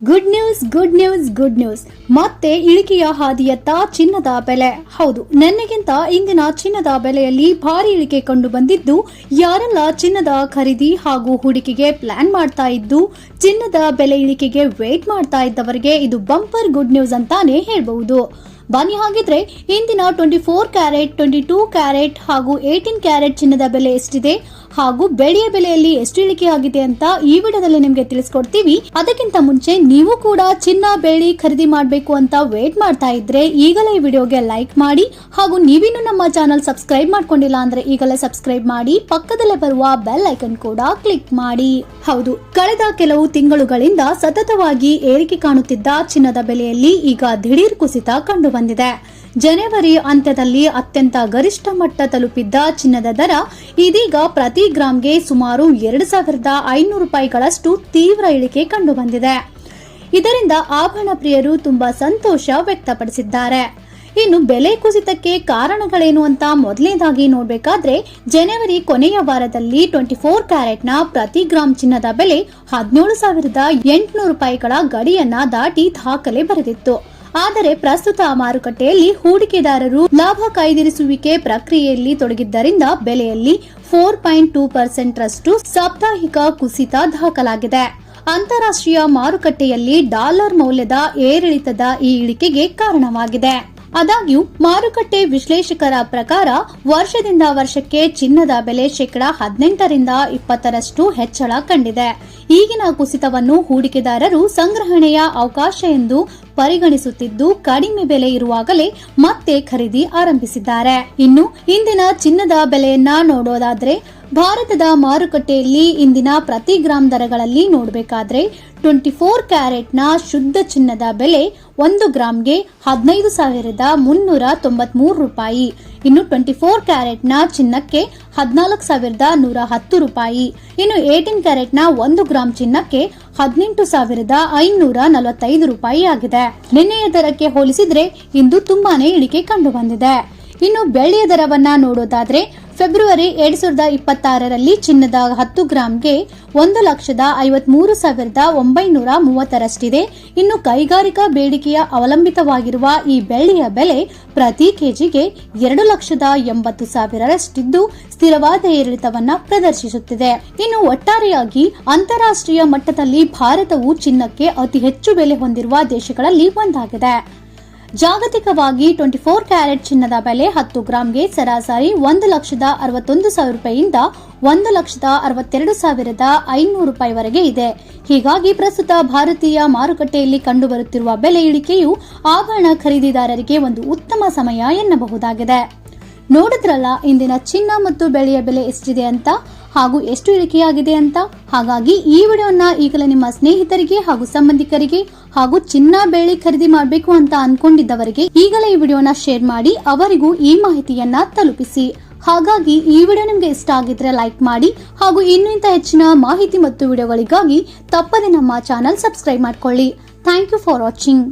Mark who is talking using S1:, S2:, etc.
S1: Good news ಮತ್ತೆ ಇಳಿಕೆಯ ಹಾದಿಯತ್ತ ಚಿನ್ನದ ಬೆಲೆ. ಹೌದು, ನೆನ್ನೆಗಿಂತ ಇಂದಿನ ಚಿನ್ನದ ಬೆಲೆಯಲ್ಲಿ ಭಾರಿ ಇಳಿಕೆ ಕಂಡು ಬಂದಿದ್ದು, ಯಾರೆಲ್ಲ ಚಿನ್ನದ ಖರೀದಿ ಹಾಗೂ ಹೂಡಿಕೆಗೆ ಪ್ಲಾನ್ ಮಾಡ್ತಾ ಇದ್ದು ಚಿನ್ನದ ಬೆಲೆ ಇಳಿಕೆಗೆ ವೇಟ್ ಮಾಡ್ತಾ ಇದ್ದವರಿಗೆ ಇದು ಬಂಪರ್ ಗುಡ್ ನ್ಯೂಸ್ ಅಂತಾನೆ ಹೇಳಬಹುದು. ಬನ್ನಿ ಹಾಗಿದ್ರೆ ಇಂದಿನ 24 ಕ್ಯಾರೆಟ್, 22 ಕ್ಯಾರೆಟ್ ಹಾಗೂ 18 ಕ್ಯಾರೆಟ್ ಚಿನ್ನದ ಬೆಲೆ ಎಷ್ಟಿದೆ ಹಾಗೂ ಬೆಳ್ಳಿಯ ಬೆಲೆಯಲ್ಲಿ ಎಷ್ಟು ಇಳಿಕೆ ಆಗಿದೆ ಅಂತ ಈ ವಿಡಿಯೋದಲ್ಲಿ ನಿಮಗೆ ತಿಳಿಸ್ಕೊಡ್ತೀವಿ. ಅದಕ್ಕಿಂತ ಮುಂಚೆ ನೀವು ಕೂಡ ಚಿನ್ನ ಬೆಳ್ಳಿ ಖರೀದಿ ಮಾಡಬೇಕು ಅಂತ ವೇಟ್ ಮಾಡ್ತಾ ಇದ್ರೆ ಈಗಲೇ ಈ ವಿಡಿಯೋಗೆ ಲೈಕ್ ಮಾಡಿ ಹಾಗೂ ನೀವಿನ್ನೂ ನಮ್ಮ ಚಾನೆಲ್ ಸಬ್ಸ್ಕ್ರೈಬ್ ಮಾಡ್ಕೊಂಡಿಲ್ಲ ಅಂದ್ರೆ ಈಗಲೇ ಸಬ್ಸ್ಕ್ರೈಬ್ ಮಾಡಿ, ಪಕ್ಕದಲ್ಲೇ ಬರುವ ಬೆಲ್ ಐಕನ್ ಕೂಡ ಕ್ಲಿಕ್ ಮಾಡಿ. ಹೌದು, ಕಳೆದ ಕೆಲವು ತಿಂಗಳುಗಳಿಂದ ಸತತವಾಗಿ ಏರಿಕೆ ಕಾಣುತ್ತಿದ್ದ ಚಿನ್ನದ ಬೆಲೆಯಲ್ಲಿ ಈಗ ದಿಢೀರ್ ಕುಸಿತ ಕಂಡು ಬಂದಿದೆ. ಜನವರಿ ಅಂತ್ಯದಲ್ಲಿ ಅತ್ಯಂತ ಗರಿಷ್ಠ ಮಟ್ಟ ತಲುಪಿದ್ದ ಚಿನ್ನದ ದರ ಇದೀಗ ಪ್ರತಿ ಗ್ರಾಂಗೆ ಸುಮಾರು 2500 ರೂಪಾಯಿಗಳಷ್ಟು ತೀವ್ರ ಇಳಿಕೆ ಕಂಡು ಬಂದಿದೆ. ಇದರಿಂದ ಆಭರಣ ಪ್ರಿಯರು ತುಂಬಾ ಸಂತೋಷ ವ್ಯಕ್ತಪಡಿಸಿದ್ದಾರೆ. ಇನ್ನು ಬೆಲೆ ಕುಸಿತಕ್ಕೆ ಕಾರಣಗಳೇನು ಅಂತ ಮೊದಲನೇದಾಗಿ ನೋಡಬೇಕಾದ್ರೆ, ಜನವರಿ ಕೊನೆಯ ವಾರದಲ್ಲಿ 24 ಕ್ಯಾರೆಟ್ನ ಪ್ರತಿ ಗ್ರಾಂ ಚಿನ್ನದ ಬೆಲೆ 17,800 ರೂಪಾಯಿಗಳ ಗಡಿಯನ್ನ ದಾಟಿ ದಾಖಲೆ ಬರೆದಿತ್ತು. ಆದರೆ ಪ್ರಸ್ತುತ ಮಾರುಕಟ್ಟೆಯಲ್ಲಿ ಹೂಡಿಕೆದಾರರು ಲಾಭ ಕಾಯ್ದಿರಿಸುವಿಕೆ ಪ್ರಕ್ರಿಯೆಯಲ್ಲಿ ತೊಡಗಿದ್ದರಿಂದ ಬೆಲೆಯಲ್ಲಿ 4.2% ರಷ್ಟು ಸಾಪ್ತಾಹಿಕ ಕುಸಿತ ದಾಖಲಾಗಿದೆ. ಅಂತಾರಾಷ್ಟ್ರೀಯ ಮಾರುಕಟ್ಟೆಯಲ್ಲಿ ಡಾಲರ್ ಮೌಲ್ಯದ ಏರಿಳಿತದ ಈ ಇಳಿಕೆಗೆ ಕಾರಣವಾಗಿದೆ. ಆದಾಗ್ಯೂ ಮಾರುಕಟ್ಟೆ ವಿಶ್ಲೇಷಕರ ಪ್ರಕಾರ ವರ್ಷದಿಂದ ವರ್ಷಕ್ಕೆ ಚಿನ್ನದ ಬೆಲೆ 18% 20% ಹೆಚ್ಚಳ ಕಂಡಿದೆ. ಈಗಿನ ಕುಸಿತವನ್ನು ಹೂಡಿಕೆದಾರರು ಸಂಗ್ರಹಣೆಯ ಅವಕಾಶ ಎಂದು ಪರಿಗಣಿಸುತ್ತಿದ್ದು, ಕಡಿಮೆ ಬೆಲೆ ಇರುವಾಗಲೇ ಮತ್ತೆ ಖರೀದಿ ಆರಂಭಿಸಿದ್ದಾರೆ. ಇನ್ನು ಇಂದಿನ ಚಿನ್ನದ ಬೆಲೆಯನ್ನ ನೋಡೋದಾದ್ರೆ, ಭಾರತದ ಮಾರುಕಟ್ಟೆಯಲ್ಲಿ ಇಂದಿನ ಪ್ರತಿ ಗ್ರಾಂ ದರಗಳಲ್ಲಿ ನೋಡಬೇಕಾದ್ರೆ 24 ಕ್ಯಾರೆಟ್ನ ಶುದ್ಧ ಚಿನ್ನದ ಬೆಲೆ 1 ಗ್ರಾಂಗೆ 15,393 ರೂಪಾಯಿ. ಇನ್ನು 24 ಕ್ಯಾರೆಟ್ನ ಚಿನ್ನಕ್ಕೆ 14,110 ರೂಪಾಯಿ. ಇನ್ನು 18 ಕ್ಯಾರೆಟ್ನ 1 ಗ್ರಾಂ ಚಿನ್ನಕ್ಕೆ 18,545 ರೂಪಾಯಿ ಆಗಿದೆ. ನಿನ್ನೆಯ ದರಕ್ಕೆ ಹೋಲಿಸಿದ್ರೆ ಇಂದು ತುಂಬಾನೇ ಇಳಿಕೆ ಕಂಡು ಬಂದಿದೆ. ಇನ್ನು ಬೆಳ್ಳಿಯ ದರವನ್ನ ನೋಡೋದಾದ್ರೆ, ಫೆಬ್ರವರಿ 2026ರಲ್ಲಿ ಚಿನ್ನದ 10 ಗ್ರಾಂಗೆ 1,53,930 ರಷ್ಟಿದೆ. ಇನ್ನು ಕೈಗಾರಿಕಾ ಬೇಡಿಕೆಯ ಅವಲಂಬಿತವಾಗಿರುವ ಈ ಬೆಳ್ಳಿಯ ಬೆಲೆ ಪ್ರತಿ ಕೆಜಿಗೆ 2,80,000 ರಷ್ಟಿದ್ದು ಸ್ಥಿರವಾದ ಏರಿಳಿತವನ್ನ ಪ್ರದರ್ಶಿಸುತ್ತಿದೆ. ಇನ್ನು ಒಟ್ಟಾರೆಯಾಗಿ ಅಂತಾರಾಷ್ಟ್ರೀಯ ಮಟ್ಟದಲ್ಲಿ ಭಾರತವು ಚಿನ್ನಕ್ಕೆ ಅತಿ ಹೆಚ್ಚು ಬೆಲೆ ಹೊಂದಿರುವ ದೇಶಗಳಲ್ಲಿ ಒಂದಾಗಿದೆ. ಜಾಗತಿಕವಾಗಿ 24 ಕ್ಯಾರೆಟ್ ಚಿನ್ನದ ಬೆಲೆ 10 ಗ್ರಾಂಗೆ ಸರಾಸರಿ 1,61,000 ರೂಪಾಯಿಯಿಂದ 1,62,500 ರೂಪಾಯಿವರೆಗೆ ಇದೆ. ಹೀಗಾಗಿ ಪ್ರಸ್ತುತ ಭಾರತೀಯ ಮಾರುಕಟ್ಟೆಯಲ್ಲಿ ಕಂಡುಬರುತ್ತಿರುವ ಬೆಲೆ ಇಳಿಕೆಯು ಆಭರಣ ಖರೀದಿದಾರರಿಗೆ ಒಂದು ಉತ್ತಮ ಸಮಯ ಎನ್ನಬಹುದಾಗಿದೆ. ನೋಡಿದ್ರಲ್ಲ ಇಂದಿನ ಚಿನ್ನ ಮತ್ತು ಬೆಳ್ಳಿಯ ಬೆಲೆ ಎಷ್ಟಿದೆ ಅಂತ ಹಾಗೂ ಎಷ್ಟು ಇಳಿಕೆಯಾಗಿದೆ ಅಂತ. ಹಾಗಾಗಿ ಈ ವಿಡಿಯೋನ ಈಗಲೇ ನಿಮ್ಮ ಸ್ನೇಹಿತರಿಗೆ ಹಾಗೂ ಸಂಬಂಧಿಕರಿಗೆ ಹಾಗೂ ಚಿನ್ನ ಬೆಳ್ಳಿ ಖರೀದಿ ಮಾಡಬೇಕು ಅಂತ ಅನ್ಕೊಂಡಿದ್ದವರಿಗೆ ಈಗಲೇ ಈ ವಿಡಿಯೋನ ಶೇರ್ ಮಾಡಿ ಅವರಿಗೂ ಈ ಮಾಹಿತಿಯನ್ನ ತಲುಪಿಸಿ. ಹಾಗಾಗಿ ಈ ವಿಡಿಯೋ ನಿಮಗೆ ಇಷ್ಟ ಆಗಿದ್ರೆ ಲೈಕ್ ಮಾಡಿ ಹಾಗೂ ಇನ್ನೂ ಹೆಚ್ಚಿನ ಮಾಹಿತಿ ಮತ್ತು ವಿಡಿಯೋಗಳಿಗಾಗಿ ತಪ್ಪದೆ ನಮ್ಮ ಚಾನೆಲ್ ಸಬ್ಸ್ಕ್ರೈಬ್ ಮಾಡ್ಕೊಳ್ಳಿ. Thank you for watching.